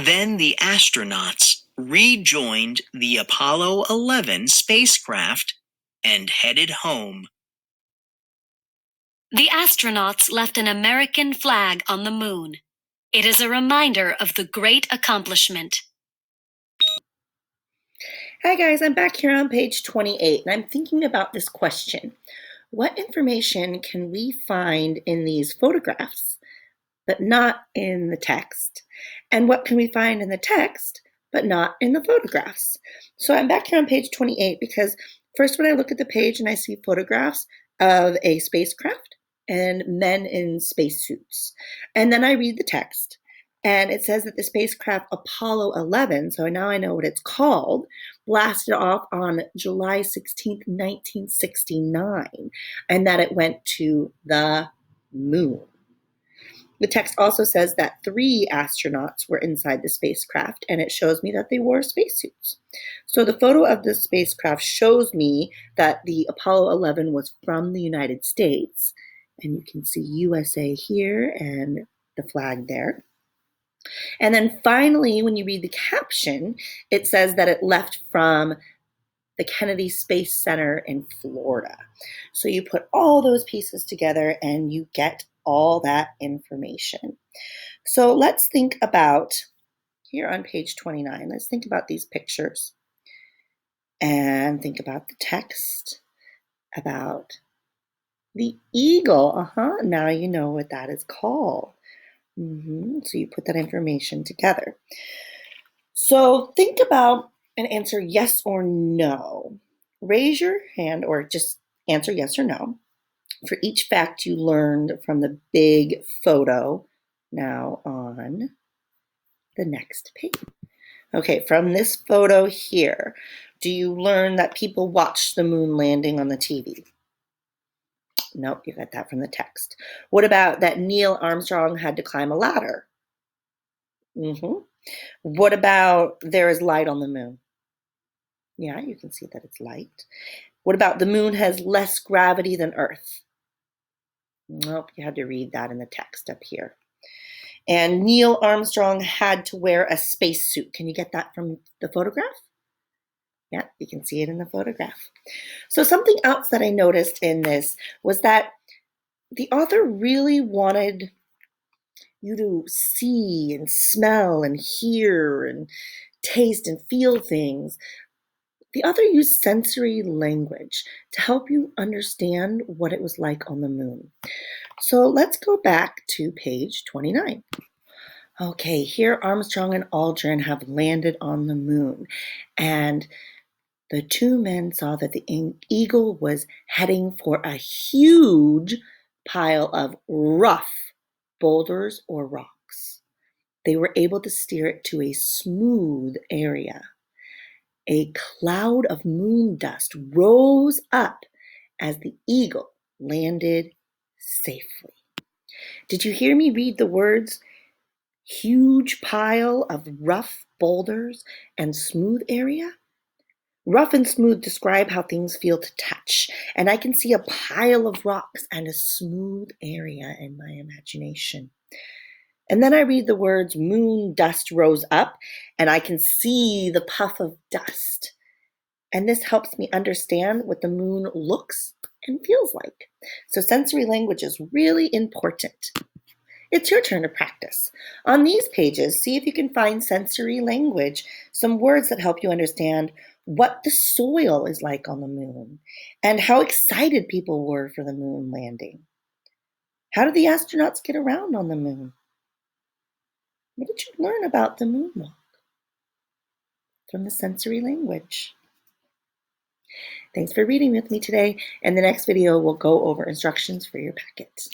Then the astronauts rejoined the Apollo 11 spacecraft and headed home. The astronauts left an American flag on the moon. It is a reminder of the great accomplishment. Hi guys, I'm back here on page 28 and I'm thinking about this question. What information can we find in these photographs, but not in the text? And what can we find in the text, but not in the photographs? So I'm back here on page 28 because first when I look at the page and I see photographs of a spacecraft and men in spacesuits, and then I read the text, and it says that the spacecraft Apollo 11, so now I know what it's called, blasted off on July 16th, 1969, and that it went to the moon. The text also says that 3 astronauts were inside the spacecraft, and it shows me that they wore spacesuits. So the photo of the spacecraft shows me that the Apollo 11 was from the United States, and you can see USA here and the flag there. And then finally, when you read the caption, it says that it left from the Kennedy Space Center in Florida. So you put all those pieces together and you get all that information. So let's think about, here on page 29, let's think about these pictures and think about the text, about the eagle. Now you know what that is called. So you put that information together. So think about and answer yes or no. Raise your hand or just answer yes or no for each fact you learned from the big photo now on the next page. Okay, from this photo here, do you learn that people watched the moon landing on the TV? Nope, you got that from the text. What about that Neil Armstrong had to climb a ladder? What about there is light on the moon? Yeah, you can see that it's light. What about the moon has less gravity than Earth? Nope, you had to read that in the text up here. And Neil Armstrong had to wear a spacesuit. Can you get that from the photograph? Yeah, you can see it in the photograph. So something else that I noticed in this was that the author really wanted you to see and smell and hear and taste and feel things. The author used sensory language to help you understand what it was like on the moon. So let's go back to page 29. Okay, here Armstrong and Aldrin have landed on the moon, and the 2 men saw that the Eagle was heading for a huge pile of rough boulders or rocks. They were able to steer it to a smooth area. A cloud of moon dust rose up as the Eagle landed safely. Did you hear me read the words huge pile of rough boulders and smooth area? Rough and smooth describe how things feel to touch, and I can see a pile of rocks and a smooth area in my imagination. And then I read the words moon dust rose up, and I can see the puff of dust. And this helps me understand what the moon looks and feels like. So sensory language is really important. It's your turn to practice. On these pages, see if you can find sensory language, some words that help you understand what the soil is like on the moon and how excited people were for the moon landing. How did the astronauts get around on the moon? What did you learn about the moonwalk from the sensory language? Thanks for reading with me today. In the next video, we'll go over instructions for your packet.